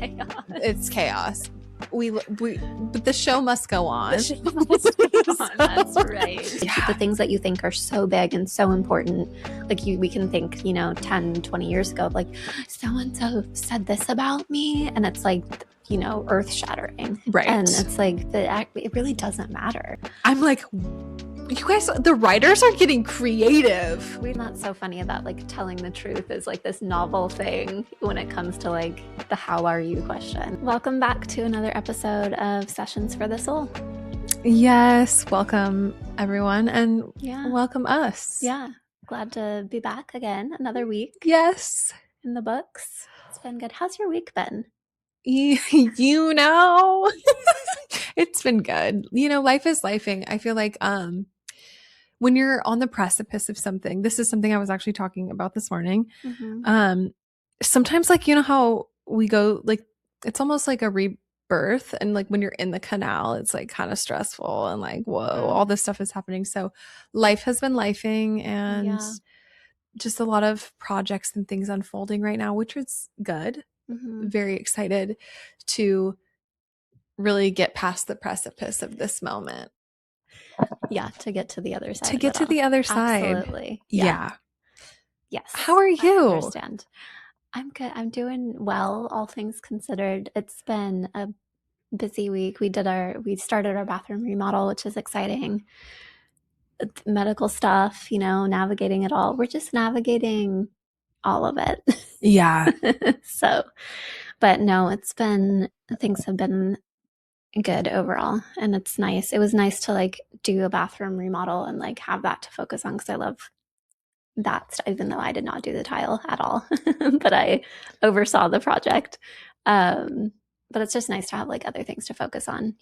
chaos. It's chaos. But the show must go on. The show must go on. That's right. Yeah. The things that you think are so big and so important, like we can think, 10, 20 years ago, like so-and-so said this about me, and it's like, earth shattering. Right. And it's like, it really doesn't matter. I'm like, you guys, the writers are getting creative. We're not so funny about like telling the truth is like this novel thing when it comes to like the how are you question. Welcome back to another episode of Sessions for the Soul. Yes. Welcome everyone. And welcome us. Yeah. Glad to be back again. Another week. Yes. In the books. It's been good. How's your week been? It's been good. Life is lifing. I feel like when you're on the precipice of something, this is something I was actually talking about this morning. Mm-hmm. Sometimes like, how we go, like, it's almost like a rebirth. And like when you're in the canal, it's like kind of stressful and like, whoa, all this stuff is happening. So life has been lifing and just a lot of projects and things unfolding right now, which is good. Mm-hmm. Very excited to really get past the precipice of this moment. Yeah, to get to the other side. To get to the other side. Absolutely. Yeah. Yes. How are you? I understand. I'm good. I'm doing well, all things considered. It's been a busy week. We started our bathroom remodel, which is exciting. Medical stuff, navigating it all. We're just navigating all of it. Yeah. But no, things have been good overall, and it's nice. It was nice to like do a bathroom remodel and like have that to focus on, because I love that stuff, even though I did not do the tile at all. But I oversaw the project. But it's just nice to have like other things to focus on,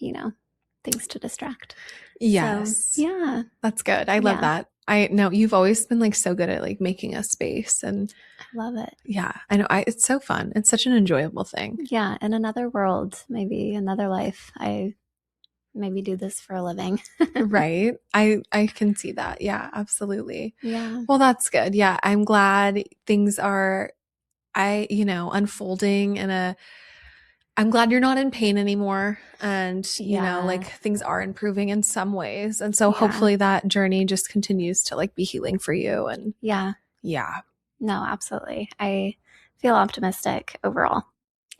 things to distract. Yes. So, yeah. That's good. I love that. I know you've always been like so good at like making a space, and I love it. Yeah. I know. It's so fun. It's such an enjoyable thing. Yeah. In another world, maybe another life, I maybe do this for a living. Right. I can see that. Yeah, absolutely. Yeah. Well, that's good. Yeah. I'm glad things are, unfolding I'm glad you're not in pain anymore. And, like things are improving in some ways. And so hopefully that journey just continues to like be healing for you. And yeah. No, absolutely. I feel optimistic overall,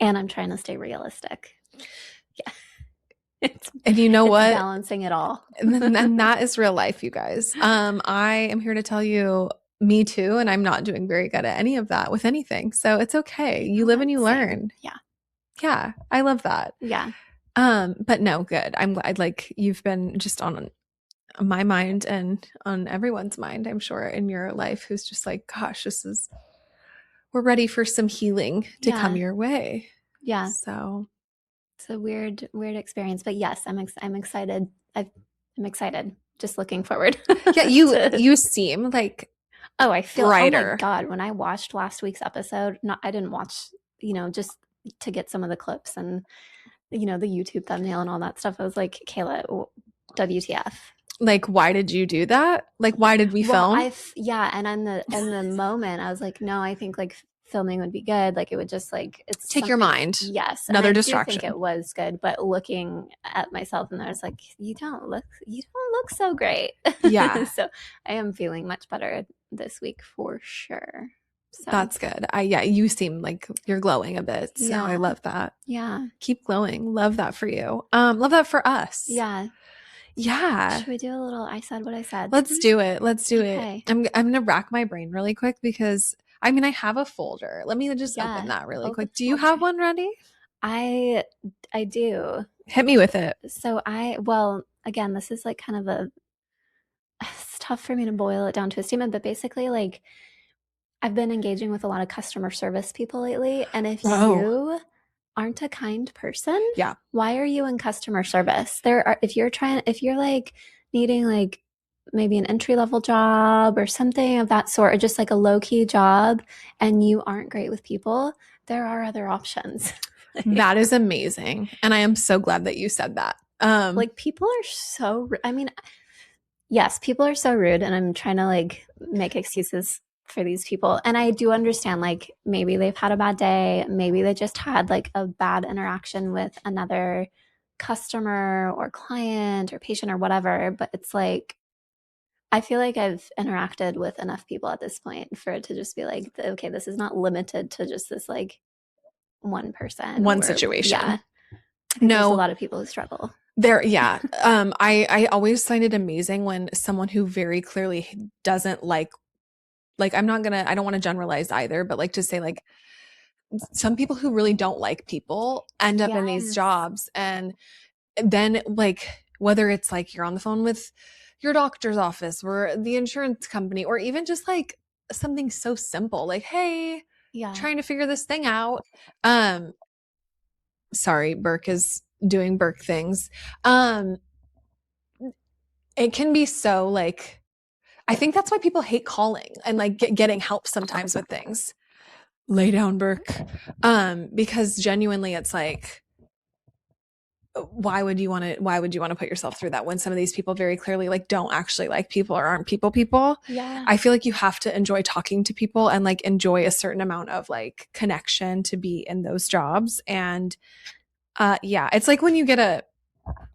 and I'm trying to stay realistic. Yeah. And you know what? Balancing it all. and that is real life, you guys. I am here to tell you, me too. And I'm not doing very good at any of that with anything. So it's okay. You live and you learn. Yeah. Yeah. I love that. Yeah. But no, good. I'm glad like you've been just on my mind and on everyone's mind, I'm sure, in your life, who's just like, gosh, we're ready for some healing to come your way. Yeah. So it's a weird experience, but yes, I'm excited. I'm excited. Just looking forward. Yeah. You seem like, I feel brighter. Oh my God. When I watched last week's episode, I didn't watch, just to get some of the clips and, the YouTube thumbnail and all that stuff. I was like, Kayla, WTF. Like, why did you do that? Like, why did we film? And in the moment, I was like, no, I think like filming would be good. Like, it would just like take your mind. Yes, another distraction. I think it was good, but looking at myself, and I was like, you don't look so great. Yeah. So I am feeling much better this week for sure. So. That's good. You seem like you're glowing a bit. So I love that. Yeah. Keep glowing. Love that for you. Love that for us. Yeah. Yeah. Should we do a little I said what I said? Let's do it. Okay. I'm going to rack my brain really quick because I have a folder. Let me just open that really quick. Do you have one ready? I do. Hit me with it. So again, this is like kind of it's tough for me to boil it down to a statement, but basically like I've been engaging with a lot of customer service people lately. And if you aren't a kind person, why are you in customer service? If you're like needing like maybe an entry-level job or something of that sort, or just like a low-key job, and you aren't great with people, there are other options. That is amazing. And I am so glad that you said that. Like people are so, yes, people are so rude, and I'm trying to like make excuses for these people. And I do understand, like, maybe they've had a bad day, maybe they just had like a bad interaction with another customer or client or patient or whatever. But it's like, I feel like I've interacted with enough people at this point for it to just be like, okay, this is not limited to just this like one person, One or yeah, situation. I think there's a No, lot of people who struggle. there, yeah. I always find it amazing when someone who very clearly doesn't like I don't want to generalize either, but like to say like some people who really don't like people end up in these Yes. jobs. And then like whether it's like you're on the phone with your doctor's office or the insurance company, or even just like something so simple like, hey, Yeah. trying to figure this thing out. Um, sorry, Burke is doing Burke things. Um, it can be so like, I think that's why people hate calling and like getting help sometimes with things. Lay down, Burke. Because genuinely it's like, why would you want to put yourself through that when some of these people very clearly like don't actually like people or aren't people. Yeah. I feel like you have to enjoy talking to people and like enjoy a certain amount of like connection to be in those jobs. And yeah, it's like when you get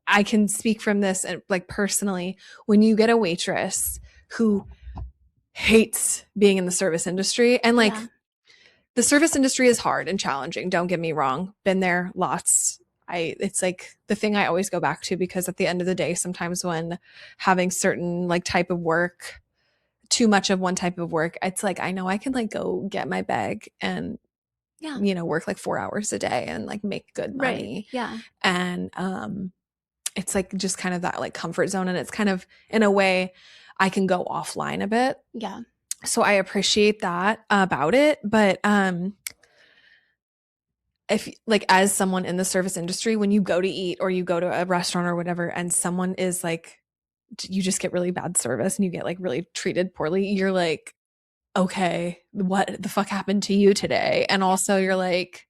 I can speak from this and like personally, when you get a waitress who hates being in the service industry, and like Yeah. the service industry is hard and challenging, don't get me wrong, been there lots. It's like the thing I always go back to, because at the end of the day, sometimes when having certain like type of work, too much of one type of work, it's like I know I can like go get my bag and Yeah. work like 4 hours a day and like make good Right. money. Yeah. And it's like just kind of that like comfort zone, and it's kind of in a way I can go offline a bit. Yeah. So I appreciate that about it. But if like as someone in the service industry, when you go to eat or you go to a restaurant or whatever, and someone is like, you just get really bad service and you get like really treated poorly, you're like, okay, what the fuck happened to you today? And also you're like,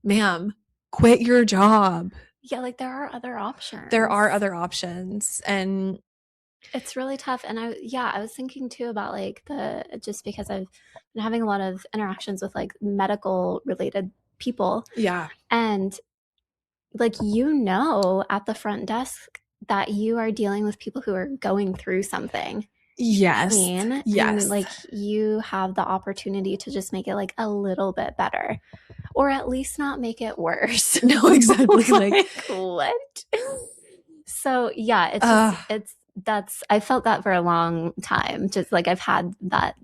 ma'am, quit your job. Yeah, like there are other There options. are other options. And It's really tough. And I was thinking too about like just because I've been having a lot of interactions with like medical related people. yeah, And like, at the front desk that you are dealing with people who are going through something. I yes, mean, and yes. like you have the opportunity to just make it like a little bit better, or at least not make it worse. No, exactly. Like, Like, what? So yeah, it's just uh, that's I felt that for a long time. Just like I've had that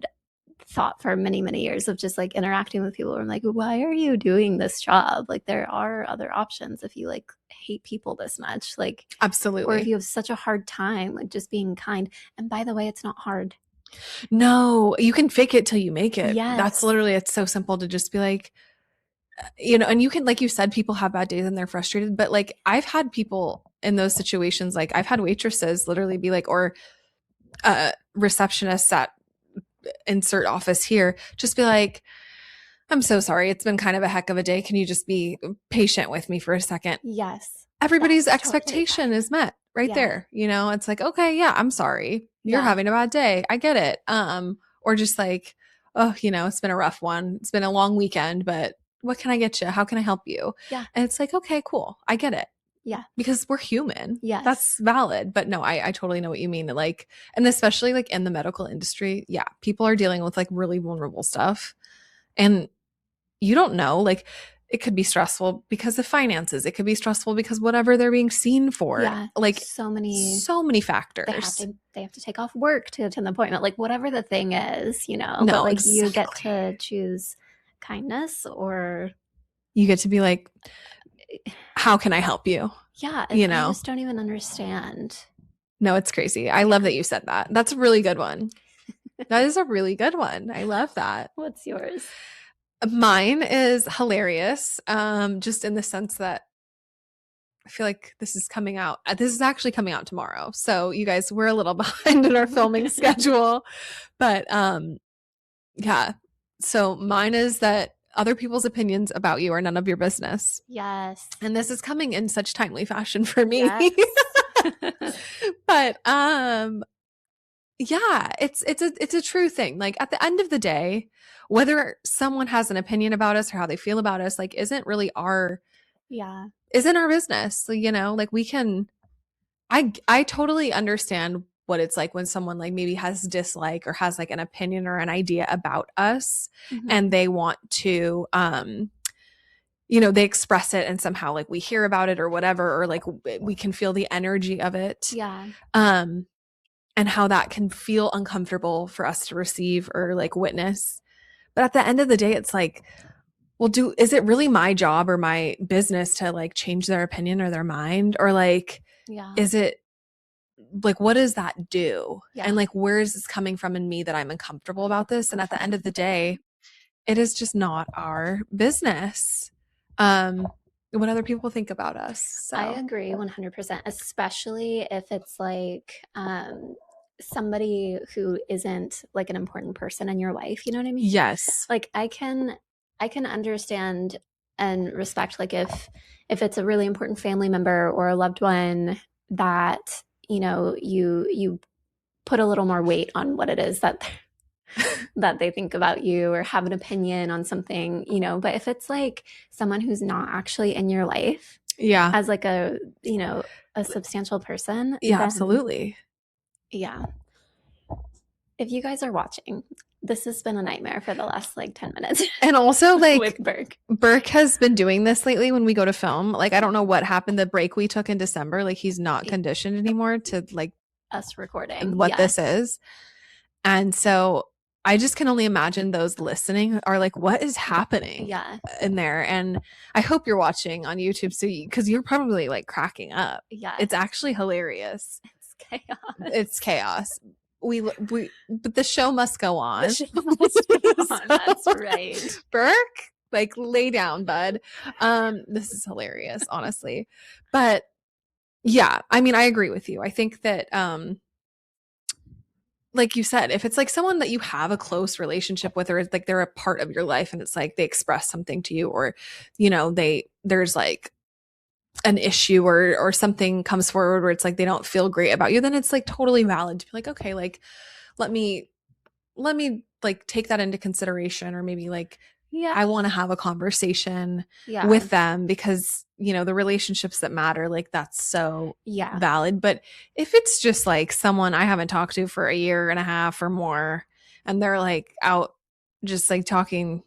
thought for many, many years of just like interacting with people. I'm like, why are you doing this job? Like there are other options if you like hate people this much. Like, or if absolutely. you have such a hard time, like just being kind. And by the way, it's not hard. No, you can fake it till you make it. That's Yes. literally, it's so simple to just be like, and you can, like you said, people have bad days and they're frustrated. But like, I've had people in those situations, like I've had waitresses literally be like, or receptionists at insert office here, just be like, I'm so sorry. It's been kind of a heck of a day. Can you just be patient with me for a second? Yes. Everybody's That's totally expectation fine. is met right Yeah. there. It's like, okay, yeah, I'm sorry. You're Yeah. having a bad day. I get it. Or just like, oh, it's been a rough one. It's been a long weekend, but what can I get you? How can I help you? Yeah. And it's like, okay, cool. I get it. Yeah. Because we're human. Yes. That's valid. But no, I totally know what you mean. Like, and especially like in the medical industry, yeah, people are dealing with like really vulnerable stuff. And you don't know, like, it could be stressful because of finances. It could be stressful because whatever they're being seen for. Yeah. Like, so many factors. They have to take off work to attend the appointment. Like whatever the thing is, but No, like you get exactly. to choose kindness or You get to be like, how can I help you? yeah, and You I know? just don't even understand. No, it's crazy. I love that you said that. That's a really good one. That is a really good one. I love that. What's yours? Mine is hilarious. Just in the sense that I feel like this is coming out. This is actually coming out tomorrow. So you guys, we're a little behind in our filming schedule. But yeah. So mine is that other people's opinions about you are none of your business. Yes. And this is coming in such timely fashion for me. Yes. But Yeah, it's a true thing. Like at the end of the day, whether someone has an opinion about us or how they feel about us, like Yeah. isn't our business. So, like we can I totally understand what it's like when someone like maybe has dislike or has like an opinion or an idea about us and Mhm. they want to they express it and somehow like we hear about it or whatever or like we can feel the energy of it. Yeah. Um and how that can feel uncomfortable for us to receive or like witness. But at the end of the day, it's like, well, is it really my job or my business to like change their opinion or their mind? Or like, Yeah. is it like, what does that do? And Yeah. like, where is this coming from in me that I'm uncomfortable about this? And at the end of the day, it is just not our business. What other people think about us. I So, agree 100%, especially if it's like somebody who isn't like an important person in your life, you know what I mean? yes. Like I can understand and respect like if it's a really important family member or a loved one that, you put a little more weight on what it is that they think about you or have an opinion on something, but if it's like someone who's not actually in your life Yeah. as like a substantial person, Yeah, then absolutely. yeah. If you guys are watching, this has been a nightmare for the last like 10 minutes And also, with like, Burke. Burke has been doing this lately when we go to film. Like, I don't know what happened the break we took in December. Like, he's not conditioned anymore to like Us recording. what Yeah. this is. And so I just can only imagine those listening are like, what is happening Yeah. in there? And I hope you're watching on YouTube so because you're probably like cracking up. Yeah. It's actually hilarious. It's chaos. It's chaos. But the show must go on. The show must go on. That's right. Burke, like lay down, bud. This is hilarious, honestly. But yeah, I mean, I agree with you. I think that like you said, if it's like someone that you have a close relationship with, or it's like they're a part of your life and it's like they express something to you, or there's like an issue or something comes forward where it's like they don't feel great about you, then it's like totally valid to be like, okay, like let me like take that into consideration, or maybe like Yeah. I want to have a conversation Yeah. with them because the relationships that matter, like that's so Yeah. valid. But if it's just like someone I haven't talked to for a year and a half or more and they're like out just like talking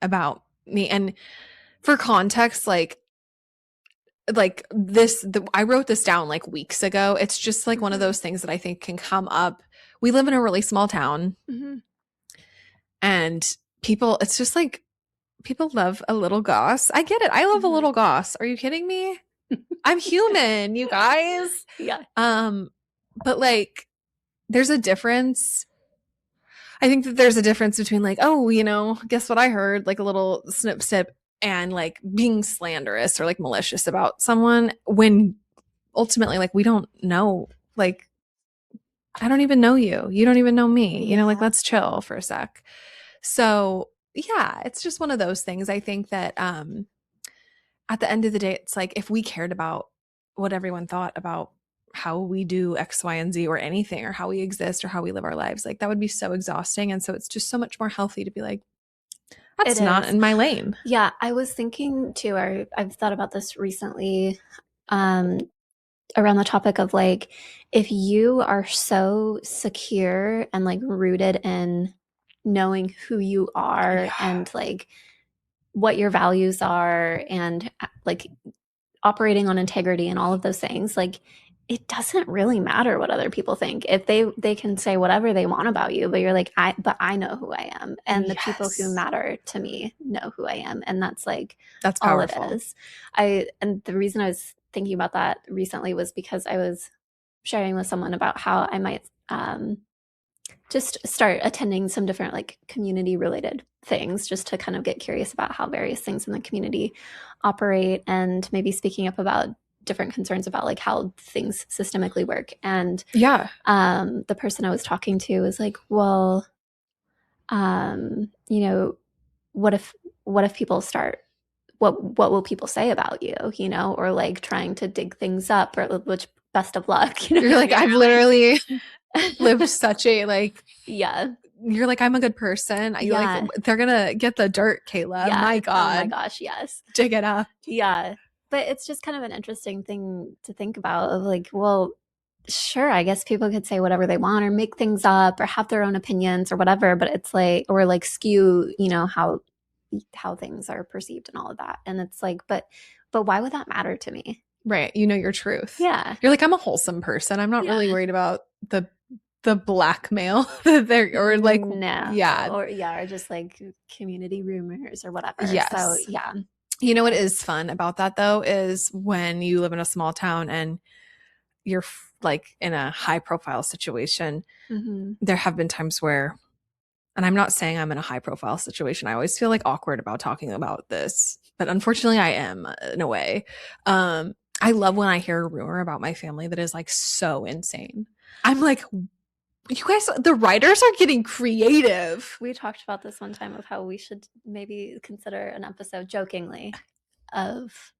about me, and for context, I wrote this down like weeks ago. It's just like one of those things that I think can come up. We live in a really small town. Mm-hmm. And it's just like people love a little goss. I get it. I love a little goss. Are you kidding me? I'm human, you guys. Yeah. But like there's a difference. I think that there's a difference between like, oh, guess what I heard, like a little snip snip, and like being slanderous or like malicious about someone when ultimately like we don't know, like I don't even know you. You don't even know me. Like let's chill for a sec. So yeah, it's just one of those things. I think that at the end of the day, it's like if we cared about what everyone thought about how we do X, Y, and Z or anything, or how we exist or how we live our lives, like that would be so exhausting. And so it's just so much more healthy to be like, that's It not is. in my lane. Yeah, I was thinking too, or I've thought about this recently, around the topic of like, if you are so secure and like rooted in knowing who you are and like what your values are and like operating on integrity and all of those things, like it doesn't really matter what other people think. If they can say whatever they want about you, but you're like, I know who I am, and the people who matter to me know who I am, and that's like That's all powerful. it is. And the reason I was thinking about that recently was because I was sharing with someone about how I might just start attending some different like community related things just to kind of get curious about how various things in the community operate, and maybe speaking up about different concerns about like how things systemically work. And yeah, the person I was talking to was like, well, you know, what if people start, what will people say about you, or like trying to dig things up, or which best of luck. you're like, I've literally lived such a like, Yeah. you're like, I'm a good person. You like, Yeah. they're gonna get the dirt, Kayla. Yeah. My Oh my God. gosh, yes. Dig it up. Yeah. But it's just kind of an interesting thing to think about of like, well, sure, I guess people could say whatever they want or make things up or have their own opinions or whatever, but it's like or like skew, how things are perceived and all of that. And it's like, but why would that matter to me? Right. You know your truth. Yeah. You're like, I'm a wholesome person. I'm not Yeah. really worried about the blackmail that they're or like No. yeah. Or just like community rumors or whatever. So Yes. yeah. You know what is fun about that though is when you live in a small town and you're like in a high profile situation. Mm-hmm. There have been times where, and I'm not saying I'm in a high profile situation. I always feel like awkward about talking about this, but unfortunately I am in a way. I love when I hear a rumor about my family that is like so insane. I'm like, you guys, the writers are getting creative. We talked about this one time of how we should maybe consider an episode jokingly of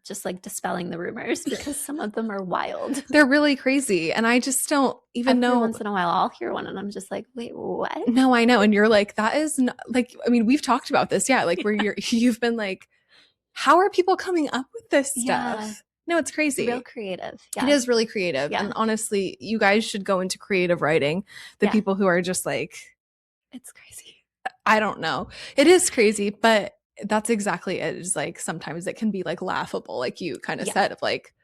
just like dispelling the rumors because some of them are wild. They're really crazy. And I just don't even Every know. once in a while, I'll hear one and I'm just like, wait, what? No, I know. And you're like, that is not like, I mean, we've talked about this. Yeah. Like where you've been like, how are people coming up with this stuff? Yeah. No, it's crazy. Real creative. Yeah. It is really creative. Yeah. And honestly, you guys should go into creative writing. The people who are just like, it's crazy. I don't know. It is crazy, but that's exactly it. It's like sometimes it can be like laughable, like you kind of said, of like,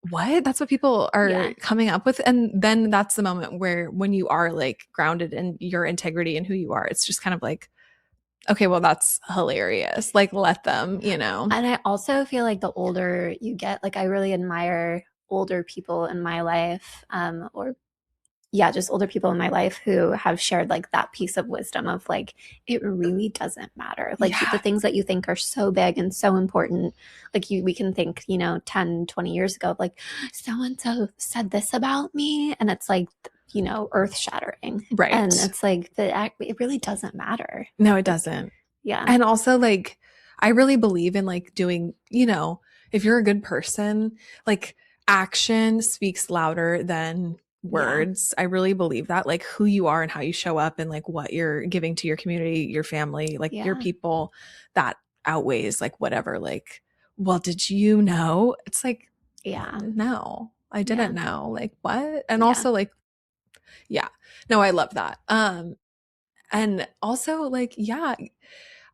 what? That's what people are coming up with. And then that's the moment where when you are like grounded in your integrity and who you are, it's just kind of like, okay, well, that's hilarious. Like, let them, you know. And I also feel like the older you get, like I really admire older people in my life, just older people in my life who have shared like that piece of wisdom of like, it really doesn't matter. Like the things that you think are so big and so important, like we can think, 10, 20 years ago, like so-and-so said this about me. And it's like, earth shattering. Right. And it's like, it really doesn't matter. No, it doesn't. Yeah. And also like, I really believe in like doing, if you're a good person, like action speaks louder than words. I really believe that, like who you are and how you show up and like what you're giving to your community, your family, like your people, that outweighs like whatever. Like, well, did you know? It's like, no, I didn't know. Like what? And also like, no, I love that. And also like,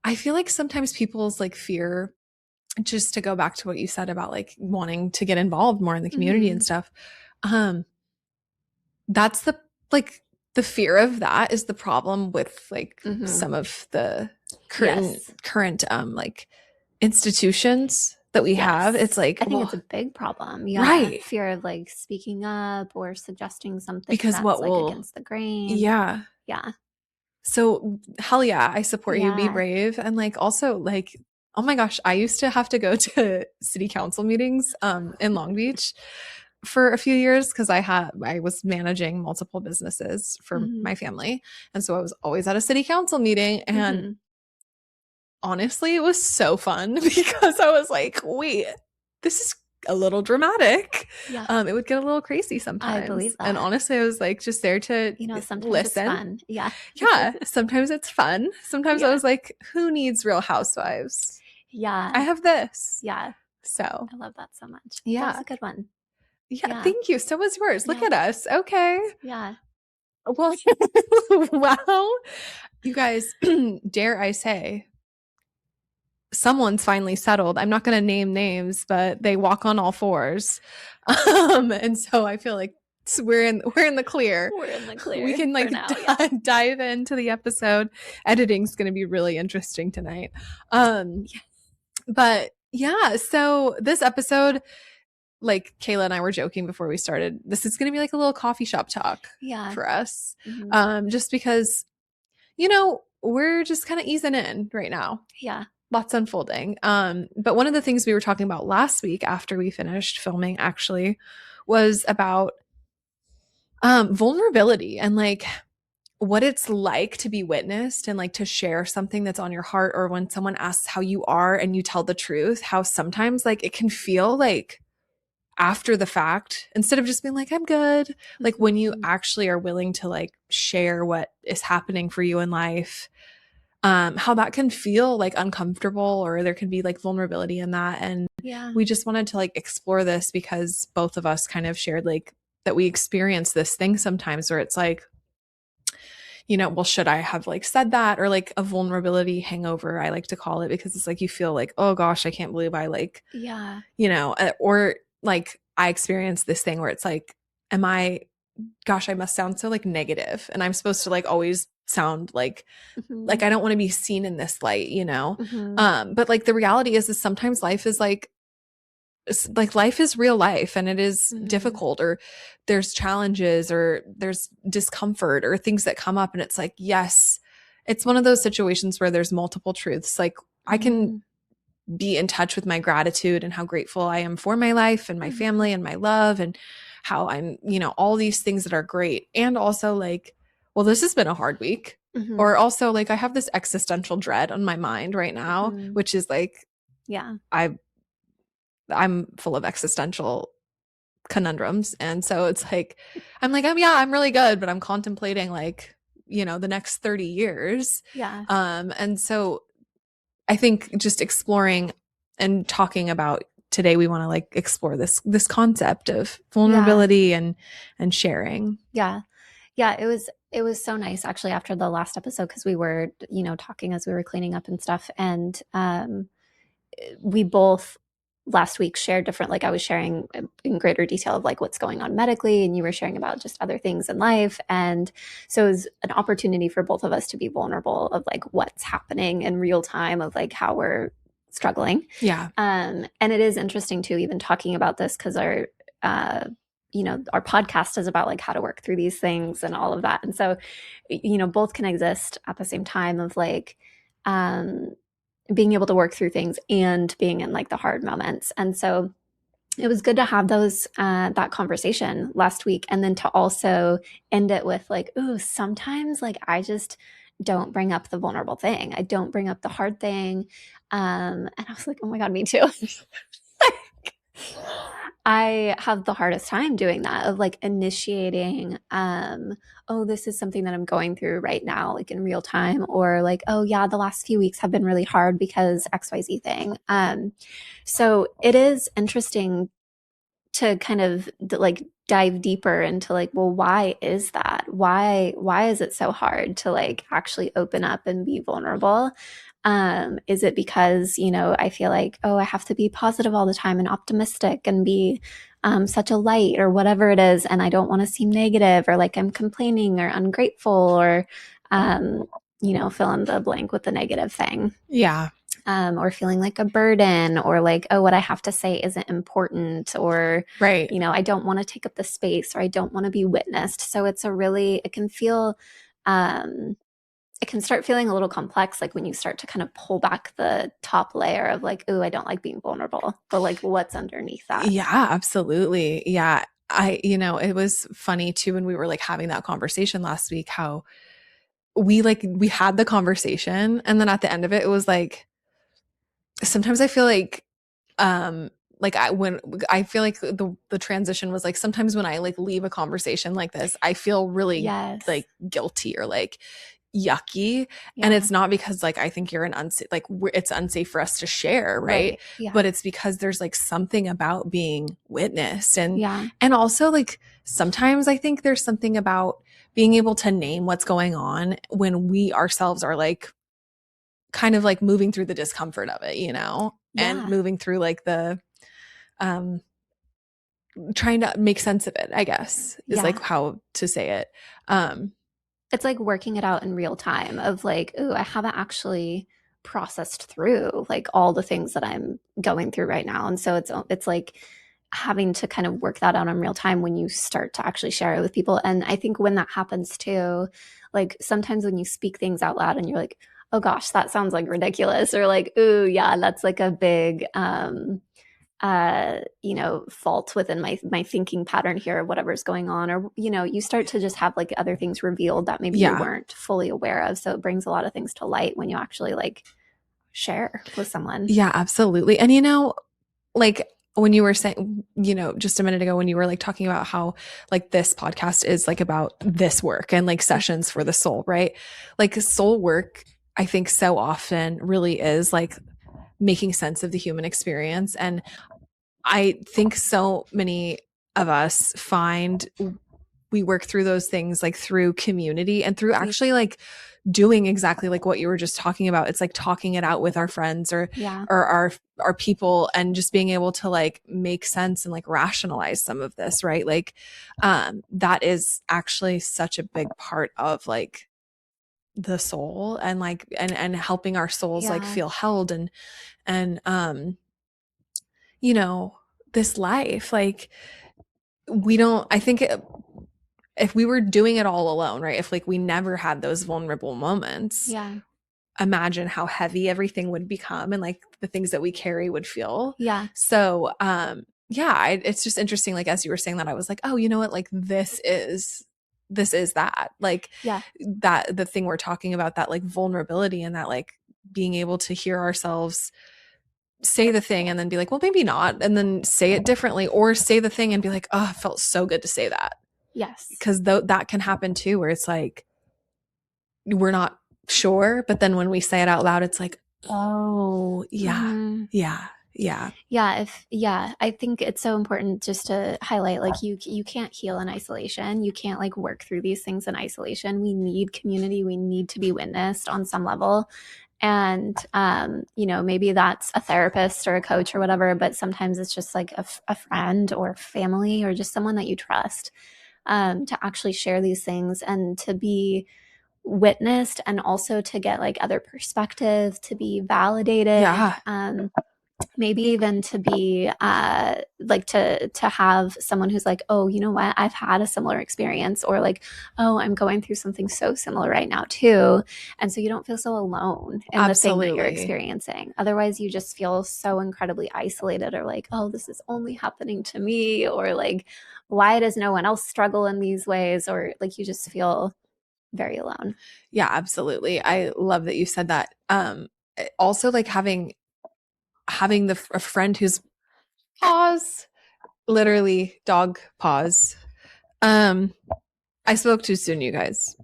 I feel like sometimes people's like fear, just to go back to what you said about like wanting to get involved more in the community and stuff. That's the fear of that is the problem with like some of the current like institutions that we have. It's like, I think it's a big problem. Right. Fear of like speaking up or suggesting something because that's what like will against the grain. Yeah. So hell yeah, I support you. Be brave. And like also like, oh my gosh, I used to have to go to city council meetings in Long Beach for a few years because I was managing multiple businesses for my family. And so I was always at a city council meeting. And honestly, it was so fun because I was like, wait, this is a little dramatic. It would get a little crazy sometimes. I believe that. And honestly, I was like just there to sometimes listen. It's fun. Sometimes it's fun. Sometimes I was like, who needs Real Housewives? I have this. So I love that so much. Yeah. That was a good one. Thank you. So was yours. Look at us. Okay. Well, wow. You guys, dare I say, someone's finally settled. I'm not going to name names, but they walk on all fours. And so I feel like we're in the clear. We're in the clear. We can like dive into the episode. Editing's going to be really interesting tonight. But yeah, so this episode, like Kayla and I were joking before we started, this is going to be like a little coffee shop talk for us. Just because, we're just kind of easing in right now. Lots unfolding. But one of the things we were talking about last week after we finished filming actually was about vulnerability and like what it's like to be witnessed and like to share something that's on your heart, or when someone asks how you are and you tell the truth, how sometimes like it can feel like after the fact, instead of just being like, I'm good, like when you Mhm. actually are willing to like share what is happening for you in life, how that can feel like uncomfortable, or there can be like vulnerability in that. And Yeah. we just wanted to like explore this because both of us kind of shared like that we experience this thing sometimes where it's like, well, should I have like said that, or like a vulnerability hangover, I like to call it, because it's like you feel like, oh gosh, I can't believe I like, Yeah. or like I experienced this thing where it's like, am I, gosh, I must sound so like negative, and I'm supposed to like always sound like Mhm. I don't want to be seen in this light. Mhm. But like the reality is sometimes life is like life is real life, and it is Mhm. difficult, or there's challenges, or there's discomfort, or things that come up, and it's like, yes, it's one of those situations where there's multiple truths. Like I can Mhm. be in touch with my gratitude and how grateful I am for my life and my Mhm. family and my love, and how I'm all these things that are great. And also like, well, this has been a hard week. Mhm. Or also like I have this existential dread on my mind right now, Mhm. which is like Yeah. I I'm full of existential conundrums. And so it's like I'm really good, but I'm contemplating like, the next 30 years. Yeah. And so I think just exploring and talking about today, we want to like explore this concept of Yeah. vulnerability and sharing. Yeah. Yeah, it was so nice actually after the last episode because we were, talking as we were cleaning up and stuff. And we both last week shared different, like I was sharing in greater detail of like what's going on medically, and you were sharing about just other things in life. And so it was an opportunity for both of us to be vulnerable of like what's happening in real time, of like how we're struggling. Yeah. And it is interesting too, even talking about this, because uh, our podcast is about like how to work through these things and all of that. And so, both can exist at the same time of like, um, being able to work through things and being in like the hard moments. And so it was good to have that conversation last week, and then to also end it with like, ooh, sometimes like I just don't bring up the vulnerable thing. I don't bring up the hard thing. And I was like, oh my God, me too. I have the hardest time doing that, of like initiating, oh, this is something that I'm going through right now, like in real time, or like, oh yeah, the last few weeks have been really hard because XYZ thing. So it is interesting to kind of like dive deeper into like, well, why is that? Why is it so hard to like actually open up and be vulnerable? Is it because, I feel like, oh, I have to be positive all the time and optimistic and be such a light or whatever it is, and I don't want to seem negative, or like I'm complaining or ungrateful, or fill in the blank with the negative thing, Yeah. or feeling like a burden, or like, oh, what I have to say isn't important, or, Right. I don't want to take up the space, or I don't want to be witnessed. So it can feel, it can start feeling a little complex, like when you start to kind of pull back the top layer of like, oh, I don't like being vulnerable, but like what's underneath that? Yeah, absolutely. Yeah. It was funny too when we were like having that conversation last week, how we had the conversation, and then at the end of it, it was like, sometimes I feel like I feel like the transition was like, sometimes when I like leave a conversation like this, I feel really Yes. like guilty or like yucky. And Yeah. it's not because like I think you're an unsafe, like it's unsafe for us to share, right? Right. Yeah. But it's because there's like something about being witnessed, and Yeah. also like sometimes I think there's something about being able to name what's going on when we ourselves are like kind of like moving through the discomfort of it, and Yeah. moving through like the um trying to make sense of it, I guess, is Yeah. like how to say it. um It's like working it out in real time of like, ooh, I haven't actually processed through like all the things that I'm going through right now. And so it's like having to kind of work that out in real time when you start to actually share it with people. And I think when that happens too, like sometimes when you speak things out loud and you're like, oh gosh, that sounds like ridiculous, or like, ooh, yeah, that's like a big fault within my thinking pattern here, or whatever's going on, or you start to just have like other things revealed that maybe you yeah. weren't fully aware of. So it brings a lot of things to light when you actually like share with someone. Yeah, absolutely. And like when you were saying, just a minute ago, when you were like talking about how like this podcast is like about this work and like sessions for the soul, right? Like soul work, I think so often really is like making sense of the human experience. And I think so many of us find we work through those things like through community and through actually like doing exactly like what you were just talking about. It's like talking it out with our friends or Yeah. or our people, and just being able to like make sense and like rationalize some of this, right? Like that is actually such a big part of like the soul, and like and helping our souls like Yeah. feel held and you know, this life, like we don't, I think if we were doing it all alone, right? If like we never had those vulnerable moments, Yeah. imagine how heavy everything would become and like the things that we carry would feel. Yeah. So, yeah, it's just interesting. Like, as you were saying that, I was like, oh, you know what? Like, this is that, like, Yeah. that the thing we're talking about, that like vulnerability and that like being able to hear ourselves say the thing and then be like, well, maybe not. And then say it differently, or say the thing and be like, oh, it felt so good to say that. Yes. Because that can happen too, where it's like, we're not sure, but then when we say it out loud, it's like, oh yeah, Mm-hmm. yeah, yeah, Yeah, I think it's so important just to highlight like you can't heal in isolation. You can't like work through these things in isolation. We need community. We need to be witnessed on some level. And maybe that's a therapist or a coach or whatever, but sometimes it's just like a friend or family or just someone that you trust, to actually share these things and to be witnessed, and also to get like other perspective, to be validated, yeah, maybe even to be like to have someone who's like, oh, you know what, I've had a similar experience, or like, oh, I'm going through something so similar right now too. And so you don't feel so alone in the thing that you're absolutely. experiencing. Otherwise you just feel so incredibly isolated, or like, oh, this is only happening to me, or like, why does no one else struggle in these ways, or like you just feel very alone. Yeah, absolutely. I love that you said that. Also like having a friend who's pause, literally dog pause. Um, I spoke too soon, you guys.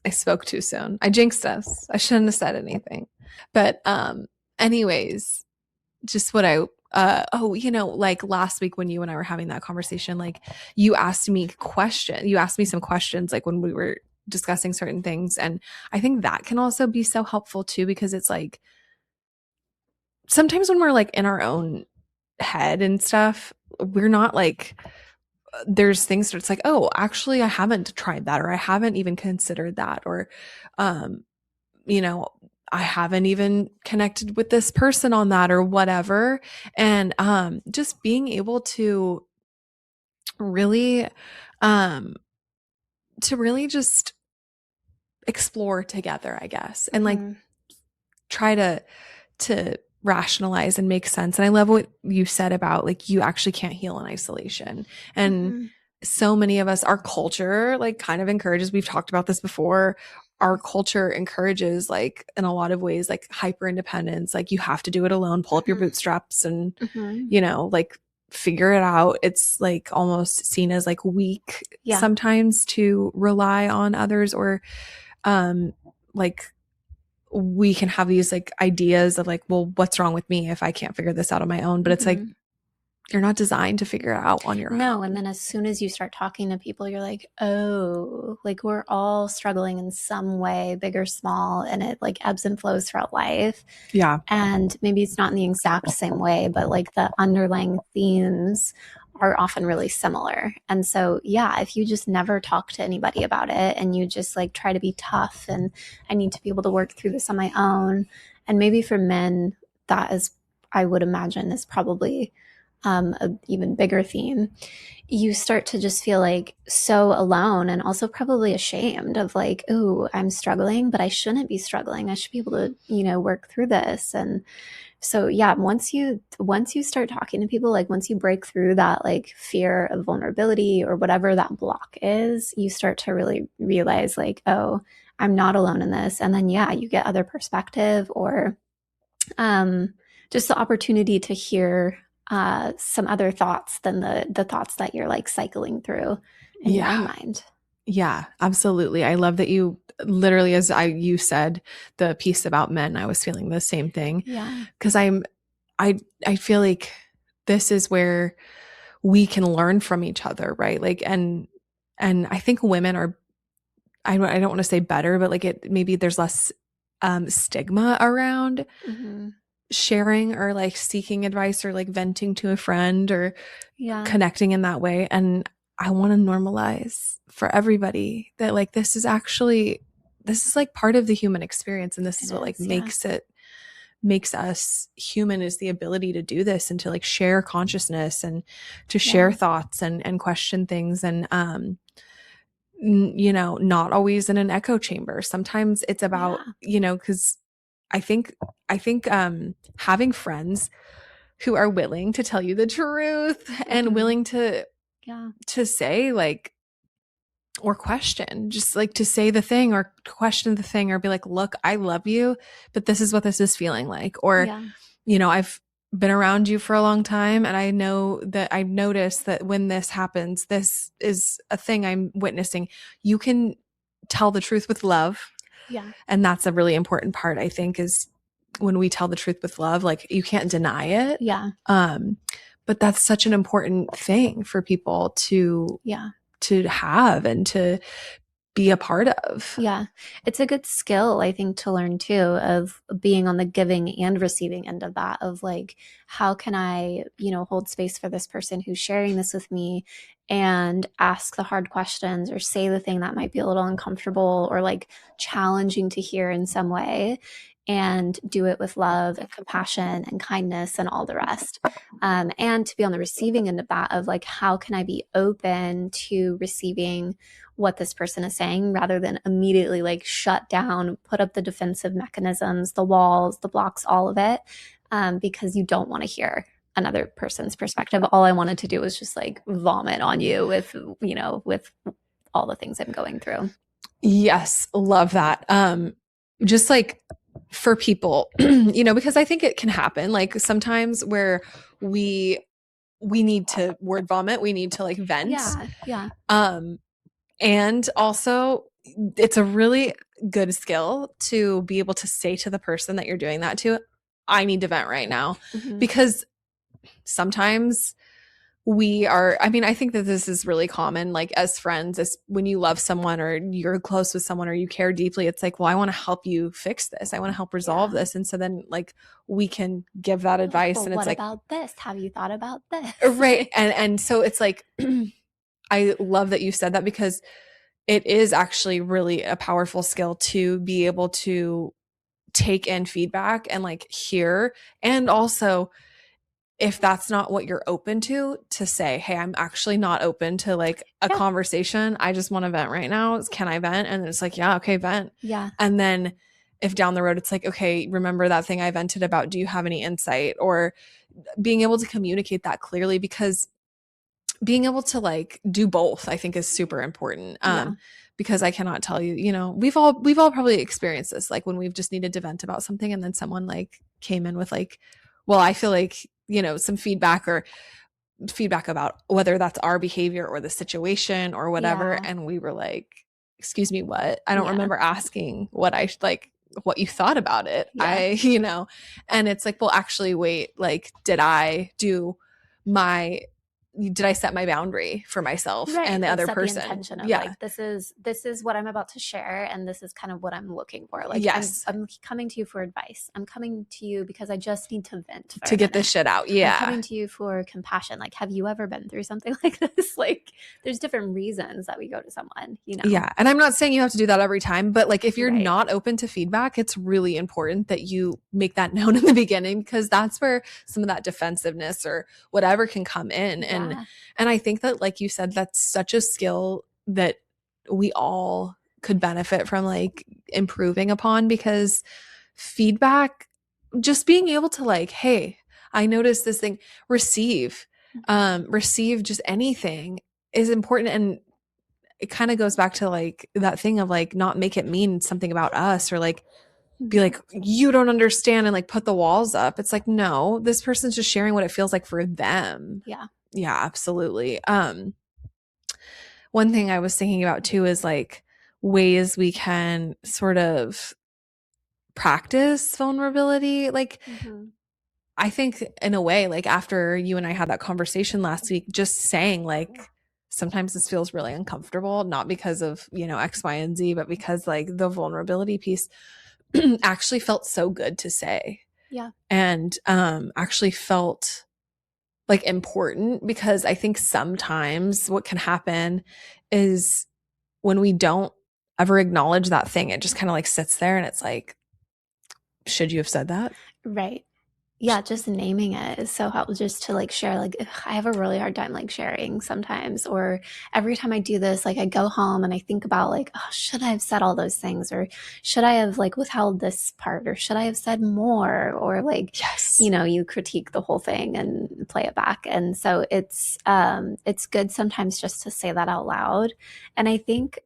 I spoke too soon. I jinxed us. I shouldn't have said anything. But anyways, just what I like last week when you and I were having that conversation, like you asked me some questions like when we were discussing certain things, and I think that can also be so helpful too, because it's like sometimes when we're like in our own head and stuff, we're not like, there's things that it's like, oh, actually I haven't tried that, or I haven't even considered that, or um you know, I haven't even connected with this person on that or whatever. And just being able really um to really just explore together, I guess. And like Mm-hmm. try to rationalize and make sense. And I love what you said about like you actually can't heal in isolation. And Mm-hmm. so many of us, our culture like kind of encourages, we've talked about this before, our culture encourages like in a lot of ways like hyper independence, like you have to do it alone, pull up your bootstraps and Mm-hmm. like figure it out. It's like almost seen as like weak Yeah. sometimes to rely on others, or like we can have these like ideas of like, well, what's wrong with me if I can't figure this out on my own? But it's like, Mm-hmm. you're not designed to figure it out on your No, and own. then as soon as you start talking to people, you're like, oh, like we're all struggling in some way, big or small, and it like ebbs and flows throughout life. Yeah. And maybe it's not in the exact same way, but like the underlying themes are often really similar. And so, yeah, if you just never talk to anybody about it and you just like try to be tough and I need to be able to work through this on my own. And maybe for men, that is, I would imagine, is probably a even bigger theme. You start to just feel like so alone and also probably ashamed of like, oh, I'm struggling, but I shouldn't be struggling. I should be able to, work through this. And so yeah, once you start talking to people, like once you break through that like fear of vulnerability or whatever that block is, you start to really realize like, oh, I'm not alone in this. And then yeah, you get other perspective, or um just the opportunity to hear some other thoughts than the thoughts that you're like cycling through in your own Yeah. mind. Yeah, absolutely. I love that you literally, as you said, the piece about men, I was feeling the same thing Yeah. because I, I feel like this is where we can learn from each other, right? Like, and I think women are, I don't want to say better, but like maybe there's less stigma around Hmm. sharing or like seeking advice or like venting to a friend or Yeah. connecting in that way. And I want to normalize for everybody that like this is like part of the human experience, and this It is what like is. Yeah. makes us human, is the ability to do this and to like share consciousness and to share Yeah. thoughts and question things. And you know, not always in an echo chamber. Sometimes it's about, Yeah. you know, because I think having friends who are willing to tell you the truth and Hmm. willing Yeah. to say like, or question, just like to say the thing or question the thing or be like, look, I love you, but this is what this is feeling like. Or, Yeah. you know, I've been around you for a long time and I know that I've noticed that when this happens, this is a thing I'm witnessing. You can tell the truth with love. Yeah. And that's a really important part, I think, is when we tell the truth with love, like you can't deny it. Yeah. Um, but that's such an important thing for people Yeah. to have and to be a part of. Yeah. It's a good skill, I think, to learn too, of being on the giving and receiving end of that, of like, how can I, hold space for this person who's sharing this with me and ask the hard questions or say the thing that might be a little uncomfortable or like challenging to hear in some way, and do it with love and compassion and kindness and all the rest. And to be on the receiving end of that, of like, how can I be open to receiving what this person is saying rather than immediately like shut down, put up the defensive mechanisms, the walls, the blocks, all of it, because you don't want to hear another person's perspective. All I wanted to do was just like vomit on you with all the things I'm going through. Yes, love that. Just like for people, you know, because I think it can happen like sometimes where we we need to word vomit, we need to like vent. Yeah, yeah, Um and also it's a really good skill to be able to say to the person that you're doing that to, I need to vent right now, mm-hmm. because sometimes I mean, I think that this is really common, like as friends, as when you love someone or you're close with someone or you care deeply, it's like, well, I want to help you fix this, I want to help resolve Yeah. this. And so then like we can give that You're like, advice, well, and it's what like, about this? Have you thought about this? right. And so it's like I love that you said that, because it is actually really a powerful skill to be able to take in feedback and like hear. And also, if that's not what you're open to say, hey, I'm actually not open to like a Yeah, conversation, I just want to vent right now, can I vent? And it's like, yeah, okay, vent. yeah, And then if down the road it's like, okay, remember that thing I vented about, do you have any insight? Or being able to communicate that clearly, because being able to like do both, I think, is super important. yeah, Because I cannot tell you, you know, we've all probably experienced this, like when we've just needed to vent about something and then someone like came in with like, well, I feel like, you know, some feedback or feedback about whether that's our behavior or the situation or whatever, yeah, and we were like, excuse me, what? I don't yeah, remember asking what I like what you thought about it. yeah. I you know, and it's like, well, actually, wait, like my did I set my boundary for myself and Right. the Like other set the person? intention of Yeah. like, this is what I'm about to share and this is kind of what I'm looking for. Like I'm Yes. I'm coming to you for advice. I'm coming to you because I just need to vent for To a get this minute. shit out. I'm Yeah. coming to you for compassion. Like, have you ever been through something like this? Like, there's different reasons that we go to someone. Yeah. And I'm not saying you have to do that every time, but like if you're Right. not open to feedback, it's really important that you make that known in the beginning, because that's where some of that defensiveness or whatever can come in. Yeah. And I think that, like you said, that's such a skill that we all could benefit from like improving upon, because feedback, just being able to like, hey, I noticed this thing, receive, receive just anything is important. And it kind of goes back to like that thing of like not make it mean something about us, or like be Mhm. like, you don't understand, and like put the walls up. It's like, no, this person's just sharing what it feels like for them. Yeah. Yeah, absolutely. One thing I was thinking about too is like ways we can sort of practice vulnerability. Like, Mhm. I think in a way, like after you and I had that conversation last week, just saying like, sometimes this feels really uncomfortable, not because of, X, Y, and Z, but because like the vulnerability piece actually felt so good to say. Yeah. And actually felt like important, because I think sometimes what can happen is when we don't ever acknowledge that thing, it just kind of like sits there and it's like, should you have said that? Right. Yeah, just naming it is so helpful, just to like share, like, ugh, I have a really hard time like sharing sometimes, or every time I do this, like I go home and I think about like, oh, should I have said all those things, or should I have like withheld this part, or should I have said more, or like, Yes. you critique the whole thing and play it back. And so it's good sometimes just to say that out loud. And I think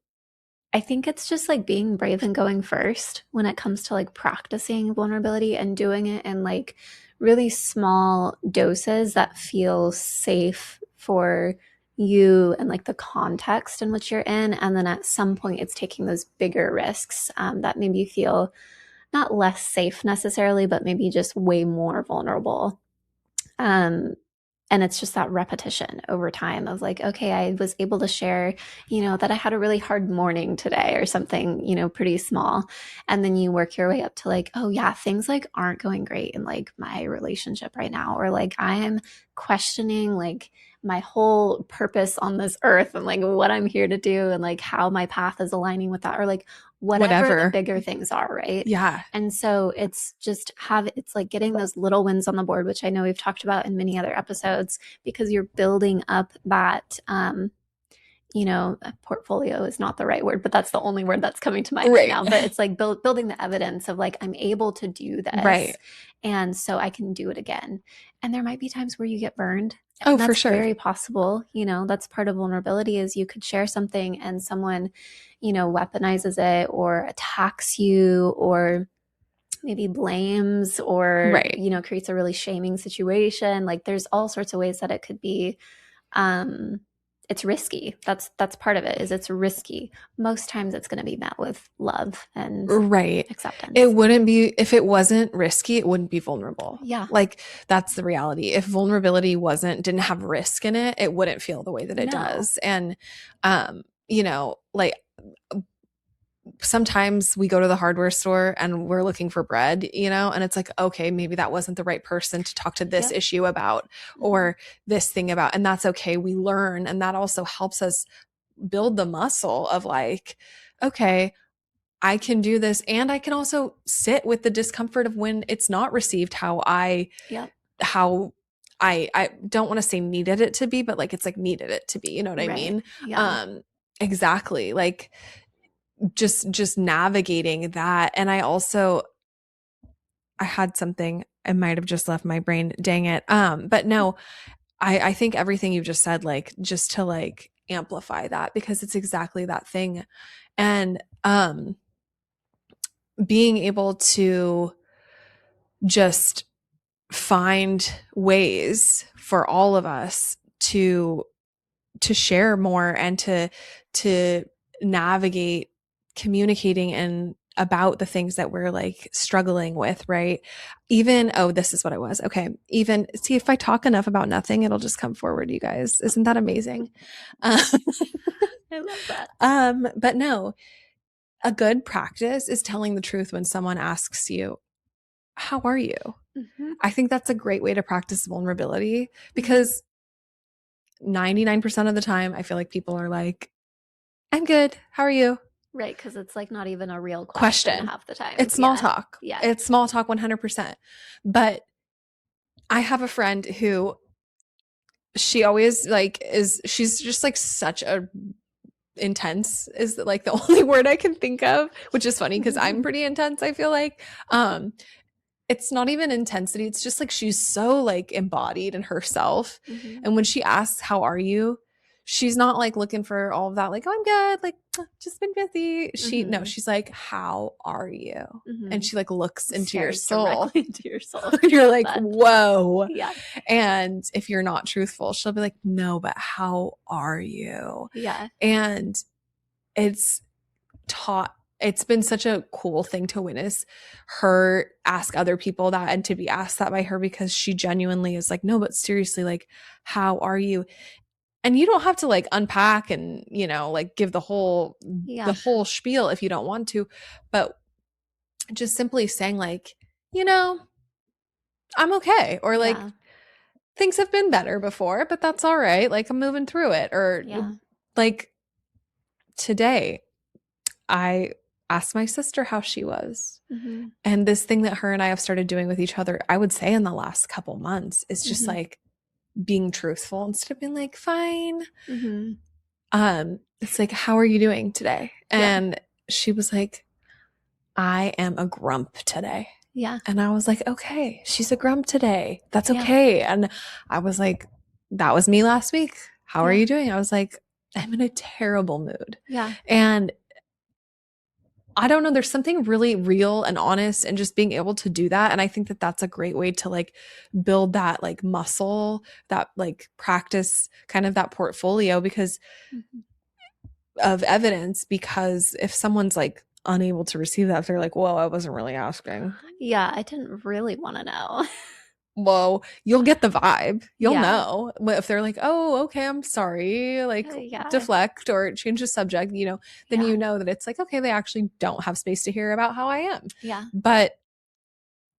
it's just like being brave and going first when it comes to like practicing vulnerability and doing it in like really small doses that feel safe for you and like the context in which you're in. And then at some point, it's taking those bigger risks that maybe you feel not less safe necessarily, but maybe just way more vulnerable. Um, and it's just that repetition over time of like, okay, I was able to share, that I had a really hard morning today or something, pretty small. And then you work your way up to like, oh yeah, things like aren't going great in like my relationship right now. Or like I am questioning like my whole purpose on this earth and like what I'm here to do and like how my path is aligning with that, or like whatever the Whatever. bigger things are, right? Yeah. And so it's like getting those little wins on the board, which I know we've talked about in many other episodes, because you're building up that, portfolio is not the right word, but that's the only word that's coming to mind right Right. now. But it's like building the evidence of like, I'm able to do Right. this. And so I can do it again. And there might be times where you get burned. Oh, And for that's sure. very possible. That's part of vulnerability, is you could share something and someone, weaponizes it or attacks you, or maybe blames, or Right. creates a really shaming situation. Like there's all sorts of ways that it could be. um it's risky. That's part of it, is it's risky. Most times it's going to be met with love and Right. It acceptance. wouldn't be, if it wasn't risky, it wouldn't be vulnerable. Yeah. Like that's the reality. If vulnerability didn't have risk in it, it wouldn't feel the way that it No. does. And, like sometimes we go to the hardware store and we're looking for bread, and it's like, okay, maybe that wasn't the right person to talk to this Yep. issue about, Mm-hmm. or this thing about, and that's okay. We learn, and that also helps us build the muscle of like, okay, I can do this, and I can also sit with the discomfort of when it's not received Yep. how I don't want to say needed it to be, but like it's like needed it to be, you know what I Right. mean? Yeah. Um exactly. Like just navigating that. And I had something, I might have just left my brain, dang it. But no, I think everything you've just said, like just to like amplify that, because it's exactly that thing. And being able to just find ways for all of us to share more, and to navigate communicating and about the things that we're like struggling with, right? Even, oh, this is what I was. Okay. Even see, if I talk enough about nothing, it'll just come forward, you guys. Isn't that amazing? Um, I love that. but no, a good practice is telling the truth when someone asks you, how are you? Mm-hmm. I think that's a great way to practice vulnerability, Mm-hmm. because 99% of the time, I feel like people are like, I'm good. How are you? Right, because it's like not even a real question Question. half the time. It's small Yeah. talk. Yeah. It's small talk 100%. But I have a friend who, she always like she's just like such a intense is like the only word I can think of, which is funny because I'm pretty intense, I feel like. It's not even intensity, it's just like she's so like embodied in herself. Mm-hmm. And when she asks how are you, she's not like looking for all of that like, oh, I'm good, like just been busy. No, Mhm. she's like, how are you? And Mhm. she like looks into your Stares soul. directly into your soul. And you're Love like, that. whoa. Yeah. And if you're not truthful, she'll be like, no, but how are you? Yeah. And it's it's been such a cool thing to witness her ask other people that and to be asked that by her, because she genuinely is like, no, but seriously, like, how are you? And you don't have to like unpack and, like give the Yeah. whole spiel if you don't want to, but just simply saying like, you know, I'm okay, or like, Yeah. things have been better before, but that's all right. Like, I'm moving through it. Or Yeah. like today, I asked my sister how she was. Mhm. And this thing that her and I have started doing with each other, I would say in the last couple months, is just Mhm. like being truthful instead of being like, fine. Mhm. It's like, how are you doing today? Yeah. And she was like, I am a grump today. Yeah. And I was like, okay, she's a grump today. That's Yeah. okay. And I was like, that was me last week. How are Yeah. you doing? I was like, I'm in a terrible mood. Yeah. And I don't know, there's something really real and honest and just being able to do that. And I think that that's a great way to like build that like muscle, that like practice kind of that portfolio because Mhm. of evidence. Because if someone's like unable to receive that, they're like, whoa, I wasn't really asking. Yeah, I didn't really wanna know. Whoa, you'll get the vibe. You'll Yeah. know if they're like, oh, okay, I'm sorry, like Yeah. deflect or change the subject, then Yeah. you know that it's like, okay, they actually don't have space to hear about how I am. Yeah. But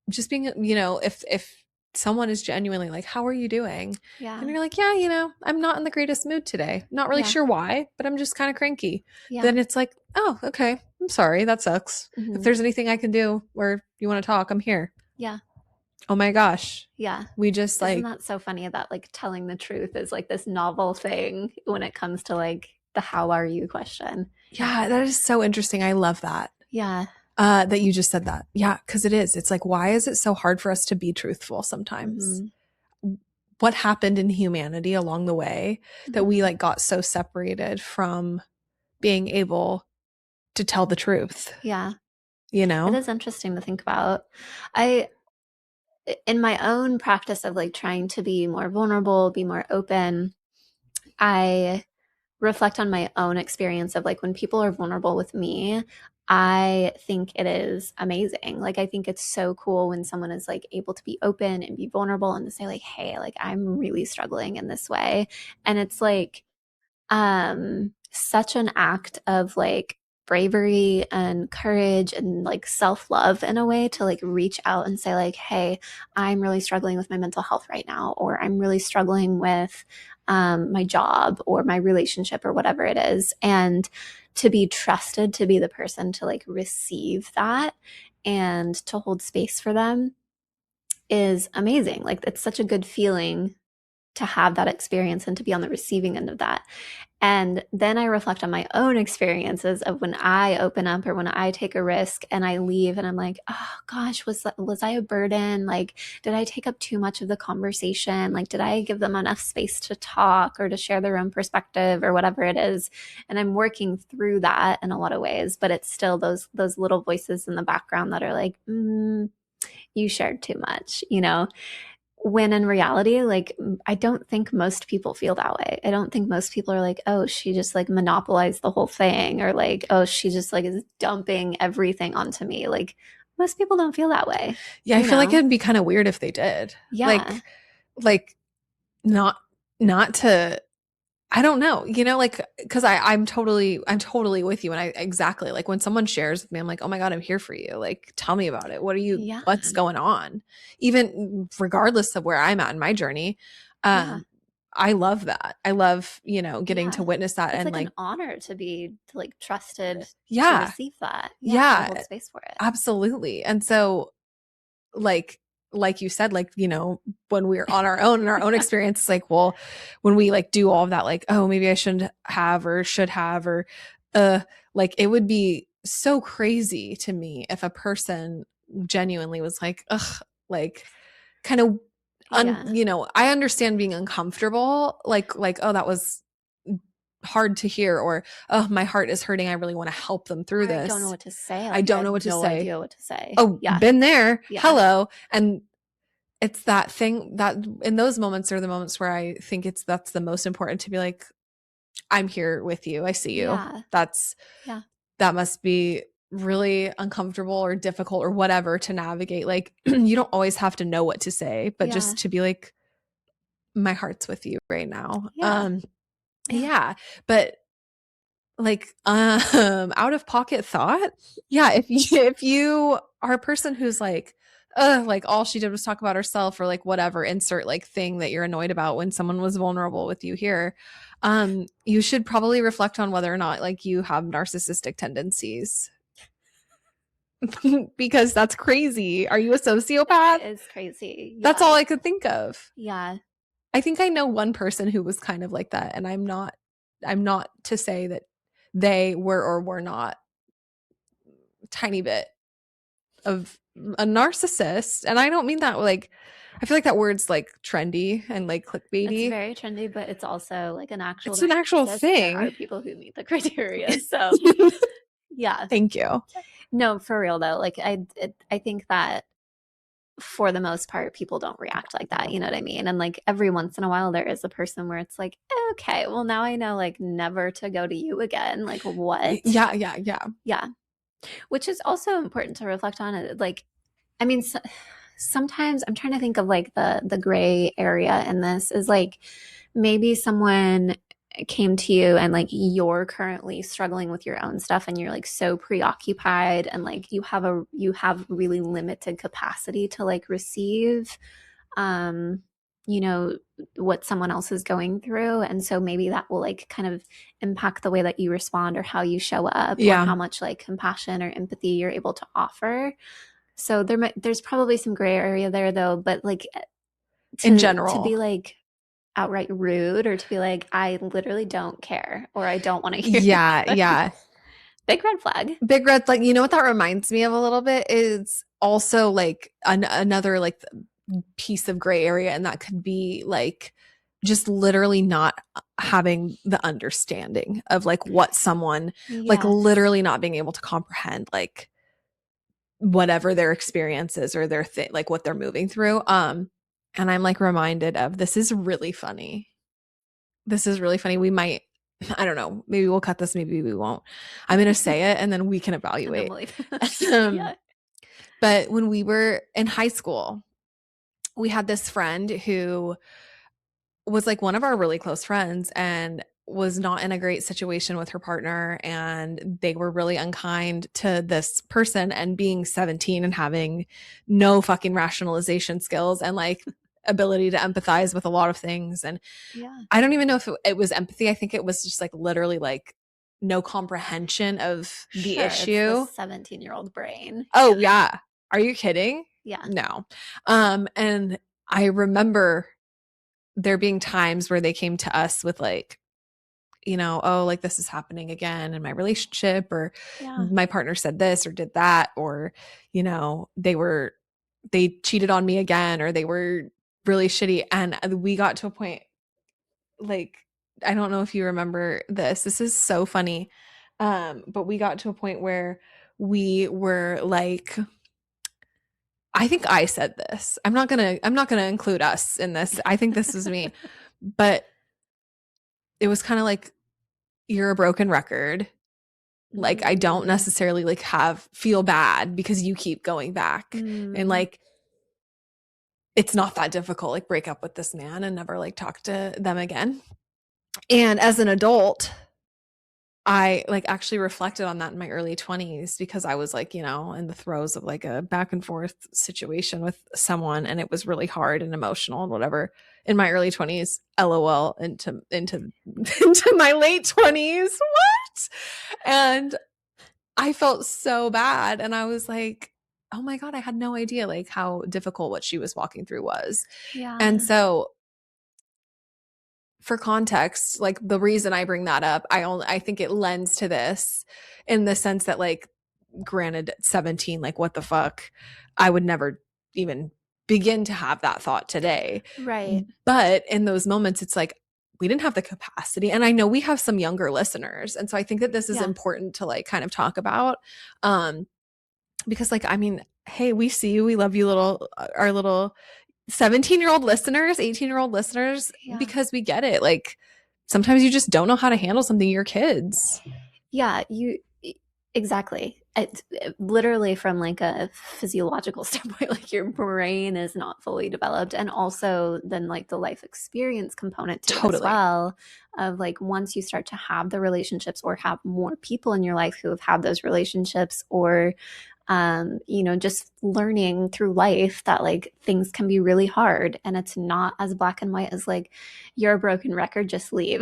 just being, if someone is genuinely like, how are you doing? Yeah. And you're like, yeah, I'm not in the greatest mood today. Not really Yeah. sure why, but I'm just kind of cranky. Yeah. Then it's like, oh, okay. I'm sorry. That sucks. If Mhm. there's anything I can do or you want to talk, I'm here. Yeah. Oh my gosh. Yeah. We just Isn't like, that so funny that like telling the truth is like this novel thing when it comes to like the how are you question? yeah, that is so interesting. I love that. Yeah. That you just said that. Yeah, because it is. It's like, why is it so hard for us to be truthful sometimes? Mhm. What happened in humanity along the way that we Mhm. like got so separated from being able to tell the truth, Yeah. you It know? is interesting to think about. I in my own practice of like trying to be more vulnerable, be more open, I reflect on my own experience of like when people are vulnerable with me, I think it is amazing. Like I think it's so cool when someone is like able to be open and be vulnerable and to say like, "Hey, like I'm really struggling in this way." And it's like such an act of like bravery and courage and like self-love in a way to like reach out and say like, hey, I'm really struggling with my mental health right now, or I'm really struggling with my job or my relationship or whatever it is, and to be trusted to be the person to like receive that and to hold space for them is amazing. Like it's such a good feeling to have that experience and to be on the receiving end of that. And then I reflect on my own experiences of when I open up or when I take a risk and I leave and I'm like, oh gosh, was I a burden? Like, did I take up too much of the conversation? Like, did I give them enough space to talk or to share their own perspective or whatever it is? And I'm working through that in a lot of ways, but it's still those little voices in the background that are like, you shared too much, when in reality, like, I don't think most people feel that way. I don't think most people are like, oh, she just like monopolized the whole thing, or like, oh, she just like is dumping everything onto me. Like, most people don't feel that way, Yeah, I you feel like know? it'd be kind of weird if they did. Yeah. Like not not to I don't know, like because I'm totally with you. And I exactly like when someone shares with me, I'm like, oh my God, I'm here for you. Like, tell me about it. Yeah. What's going on? Even regardless of where I'm at in my journey. Yeah. Um, I love that. I love, getting to Yeah. witness that It's and like an like, honor to like trusted to yeah, receive that. Yeah. To yeah, hold space for it. absolutely. And so like you said, like, when we're on our own in our own experience, it's like, well, when we like do all of that, like, oh, maybe I shouldn't have or should have, or uh like it would be so crazy to me if a person genuinely was like, ugh, like kind of Yeah. I understand being uncomfortable, like, oh, that was hard to hear, or, oh, my heart is hurting, I really want to help them through Or I don't know this. what to say. I Like I don't know have what to no say. idea what to say. Oh, Yeah. been there. Yeah. Hello. And it's that thing that in those moments are the moments where I think that's the most important, to be like, I'm here with you. I see you. Yeah. Yeah. That must be really uncomfortable or difficult or whatever to navigate. Like, you don't always have to know what to say, but Yeah. just to be like, my heart's with you right now. Yeah. Yeah. Yeah. But like, out of pocket thought, yeah, if you are a person who's like all she did was talk about herself, or like whatever, insert like thing that you're annoyed about when someone was vulnerable with you here, you should probably reflect on whether or not like you have narcissistic tendencies. Because that's crazy. Are you a sociopath? It is crazy. That's Yeah. all I could think of. Yeah. I think I know one person who was kind of like that, and I'm not to say that they were or were not tiny bit of a narcissist. And I don't mean that like, I feel like that word's like trendy and like It's clickbaity. very trendy, but it's also like an actual It's an actual narcissist. There are thing. people who meet the criteria. So, yeah. Thank you. No, for real though. Like I think that for the most part, people don't react like that. You know what I mean? And like every once in a while, there is a person where it's like, okay, well now I know like never to go to you again. Like what? Yeah. Yeah. Which is also important to reflect on. Like, I mean, sometimes I'm trying to think of like the gray area in this is like maybe someone came to you and like you're currently struggling with your own stuff and you're like so preoccupied and like you have really limited capacity to like receive um you know what someone else is going through, and so maybe that will like kind of impact the way that you respond or how you show up or Yeah. how much like compassion or empathy you're able to offer. So there's probably some gray area there though, but like In to general. be like outright rude or to be like, I literally don't care or I don't want to hear Yeah. this. Yeah. Big red flag. Big red, like, you know what that reminds me of a little bit is also like another like piece of gray area. And that could be like just literally not having the understanding of like what someone, like Yeah. literally not being able to comprehend like whatever their experience is or their thing, like what they're moving through. And I'm like reminded of, this is really funny. This is really funny. We might, I don't know, maybe we'll cut this, maybe we won't. I'm going to say it and then we can And then evaluate. we'll leave. um, Yeah. but when we were in high school, we had this friend who was like one of our really close friends and was not in a great situation with her partner, and they were really unkind to this person, and being 17 and having no fucking rationalization skills and like ability to empathize with a lot of things. And Yeah. I don't even know if it was empathy. I think it was just like literally like no comprehension of the Sure, issue. it's the 17-year-old brain. Oh yeah. Are you kidding? Yeah. No. And I remember there being times where they came to us with like, you know, oh, like this is happening again in my relationship, or Yeah. my partner said this or did that, or, you know, they cheated on me again, or they were really shitty. And we got to a point, like, I don't know if you remember this. This is so funny. But we got to a point where we were like, I think I said this. I'm not gonna include us in this. I think this was me. But it was kind of like, you're a broken record. Like, I don't necessarily like feel bad because you keep going back. And like, it's not that difficult. Like, break up with this man and never like talk to them again. And as an adult, I like actually reflected on that in my early 20s, because I was like, you know, in the throes of like a back and forth situation with someone, and it was really hard and emotional and whatever in my early 20s. LOL into into my late 20s. What? And I felt so bad, and I was like, oh my god, I had no idea like how difficult what she was walking through was. Yeah. And so, for context, like the reason I bring that up, I think it lends to this in the sense that, like, granted, 17, like what the fuck, I would never even begin to have that thought today. Right. But in those moments, it's like, we didn't have the capacity. And I know we have some younger listeners. And so I think that this is Yeah. important to like kind of talk about. Because like, I mean, hey, we see you. We love you, our little 17-year-old listeners, 18-year-old listeners, Yeah. because we get it. Like sometimes you just don't know how to handle something. You're kids. Yeah, exactly. Literally from like a physiological standpoint, like your brain is not fully developed, and also then like the life experience component to it as Totally. well. Of like once you start to have the relationships or have more people in your life who have had those relationships, or just learning through life that like things can be really hard and it's not as black and white as like you're a broken record, just leave.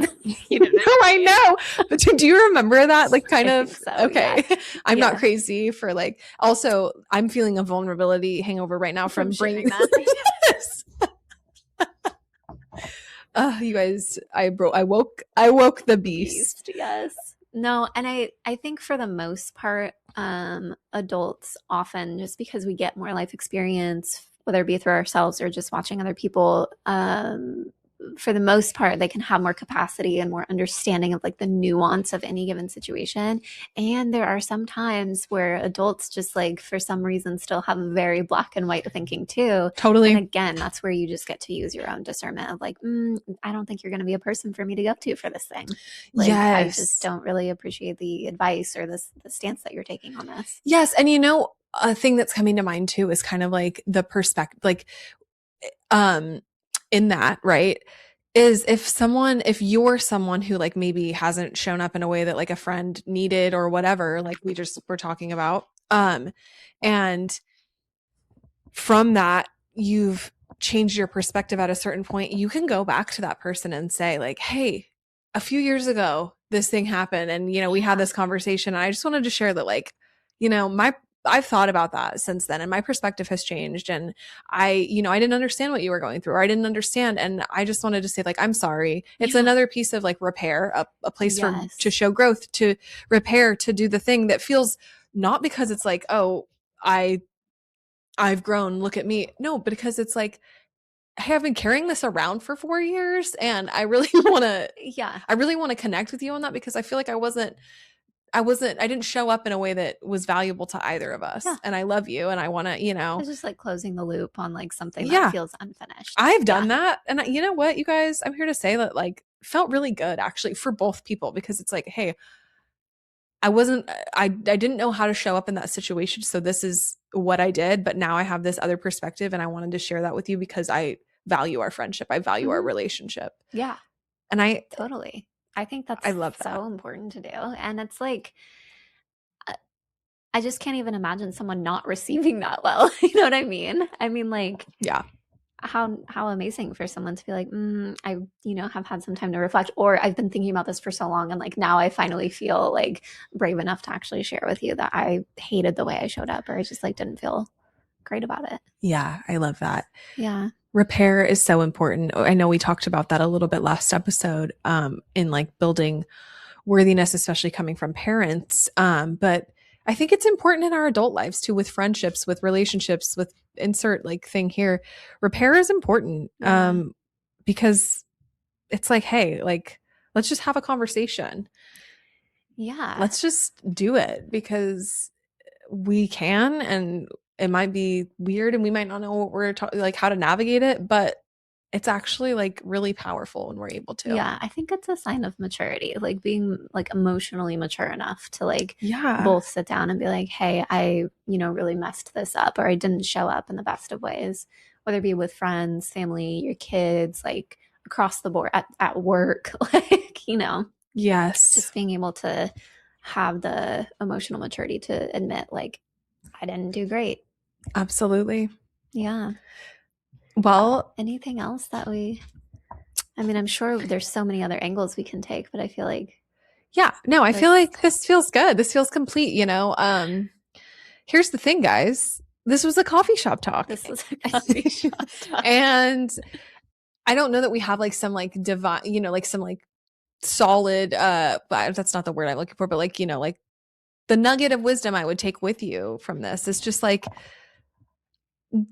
You know what No, I I mean? know. But do you remember that? Like kind I of think so. Yeah. okay. I'm not Yeah. crazy for like also I'm feeling a vulnerability hangover right now From from bringing sharing that. this. You guys, I woke the beast. Beast, yes. No, and I think for the most part, adults often, just because we get more life experience, whether it be through ourselves or just watching other people, for the most part, they can have more capacity and more understanding of like the nuance of any given situation. And there are some times where adults just like for some reason still have very black and white thinking too. And Totally. again, that's where you just get to use your own discernment of like, I don't think you're going to be a person for me to go to for this thing. Like, I just Yes. don't really appreciate the advice or the stance that you're taking on this. Yes. And you know, a thing that's coming to mind too is kind of like the perspective, like, um, in that, right? Is if you're someone who like maybe hasn't shown up in a way that like a friend needed or whatever, like we just were talking about, and from that, you've changed your perspective at a certain point, you can go back to that person and say, like, hey, a few years ago, this thing happened. And, we had Yeah. this conversation. And I just wanted to share that, like, I've thought about that since then and my perspective has changed. And I didn't understand what you were going through, or I didn't understand. And I just wanted to say, like, I'm sorry. It's Yeah. another piece of like repair, a place to Yes. show growth, to repair, to do the thing that feels not because it's like, oh, I've grown, look at me. No, because it's like, hey, I've been carrying this around for 4 years and I really want to, Yeah. I really want to connect with you on that because I feel like I didn't show up in a way that was valuable to either of us. Yeah. And I love you and I want to. It's just like closing the loop on like something that Yeah, feels unfinished. I've Yeah. done that. And you know what, you guys, I'm here to say that like felt really good actually for both people because it's like, hey, I didn't know how to show up in that situation. So this is what I did. But now I have this other perspective and I wanted to share that with you because I value our friendship. I value our Mhm. relationship. Yeah. And Totally. I think I that's love that. so important to do. And it's like, uh, I just can't even imagine someone not receiving that well. You know what I mean? I mean, like, Yeah. how amazing for someone to be like, I, have had some time to reflect, or I've been thinking about this for so long. And like, now I finally feel like brave enough to actually share with you that I hated the way I showed up, or I just like didn't feel great about it. Yeah. I love that. Yeah. Repair is so important. I know we talked about that a little bit last episode, in like building worthiness, especially coming from parents. But I think it's important in our adult lives too, with friendships, with relationships, with insert like thing here. Repair is important. Yeah. Because it's like, hey, like, let's just have a conversation. Yeah. Let's just do it because we can, and it might be weird and we might not know what like how to navigate it, but it's actually like really powerful when we're able to. Yeah, I think it's a sign of maturity, like being like emotionally mature enough to like Yeah. both sit down and be like, "Hey, I, really messed this up or I didn't show up in the best of ways." Whether it be with friends, family, your kids, like across the board at work, like, Yes. just being able to have the emotional maturity to admit like I didn't do great. Absolutely. Yeah. Well, Anything else that I mean, I'm sure there's so many other angles we can take, but I feel like yeah, no, I feel this like this feels good. This feels complete. Here's the thing, guys. This was a coffee shop talk. this was a coffee shop talk. And I don't know that we have like some like divine, like some like solid that's not the word I'm looking for, but like, like the nugget of wisdom I would take with you from this is just like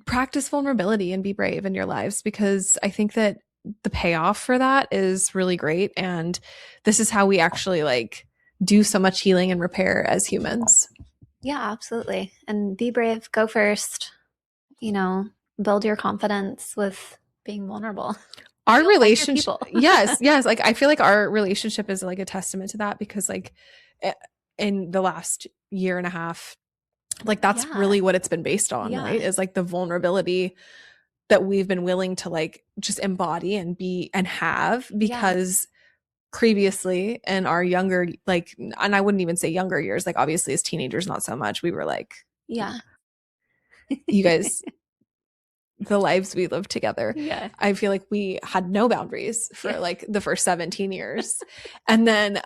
practice vulnerability and be brave in your lives because I think that the payoff for that is really great. And this is how we actually like do so much healing and repair as humans. Yeah, absolutely. And be brave, go first, you know, build your confidence with being vulnerable. Our You'll find your relationship, people. yes, yes. Like I feel like our relationship is like a testament to that because like in the last year and a half, like that's Yeah. really what it's been based on, Yeah. right? Is like the vulnerability that we've been willing to like just embody and be and have Yeah. because previously in our younger like and I wouldn't even say younger years, like obviously as teenagers not so much. We were like Yeah. you guys the lives we lived together. Yeah. I feel like we had no boundaries Yeah. for like the first 17 years. And then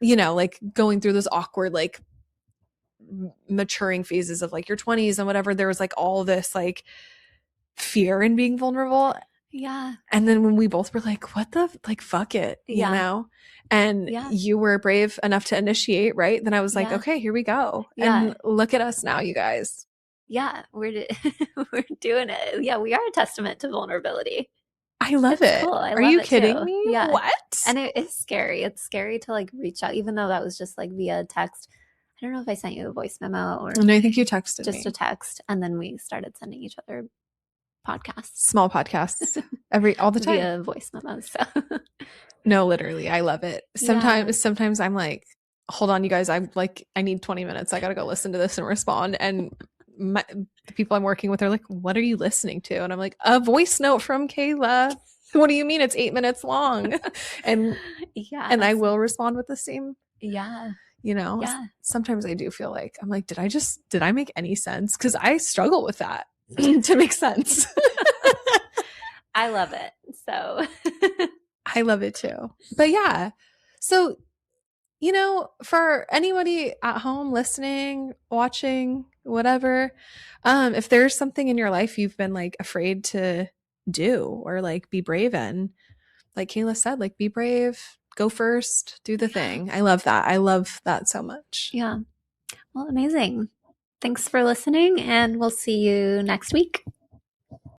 you know, like going through those awkward like maturing phases of like your 20s and whatever, there was like all this like fear in being vulnerable. Yeah. And then when we both were like, what the like fuck it, you Yeah. know? And Yeah. you were brave enough to initiate, right? Then I was like, Yeah. okay, here we go. Yeah. And look at us now, you guys. Yeah. We're doing it. Yeah, we are a testament to vulnerability. I love It's it. cool. I Are love you it kidding too. me? Yeah. What? And it's scary. It's scary to like reach out, even though that was just like via text. I don't know if I sent you a voice memo or And I think you texted just a me. text. And then we started sending each other podcasts Small podcasts all the time. via voice memos. So No, literally. I love it. yeah. Sometimes I'm like, hold on, you guys, I'm like, I need 20 minutes. I gotta go listen to this and respond. And the people I'm working with are like, what are you listening to? And I'm like, a voice note from Kayla. What do you mean it's 8 minutes long? and Yeah. and I will respond with the same, Yeah. you know. Yeah. Sometimes I do feel like I'm like, did I make any sense? Because I struggle with that to make sense. I love it. So I love it too. But yeah. So, you know, for anybody at home listening, watching, whatever, if there's something in your life you've been like afraid to do or like be brave in, like Kayla said, like be brave, go first, do the yeah. thing. I love that. I love that so much. Yeah. Well, amazing. Thanks for listening, and we'll see you next week.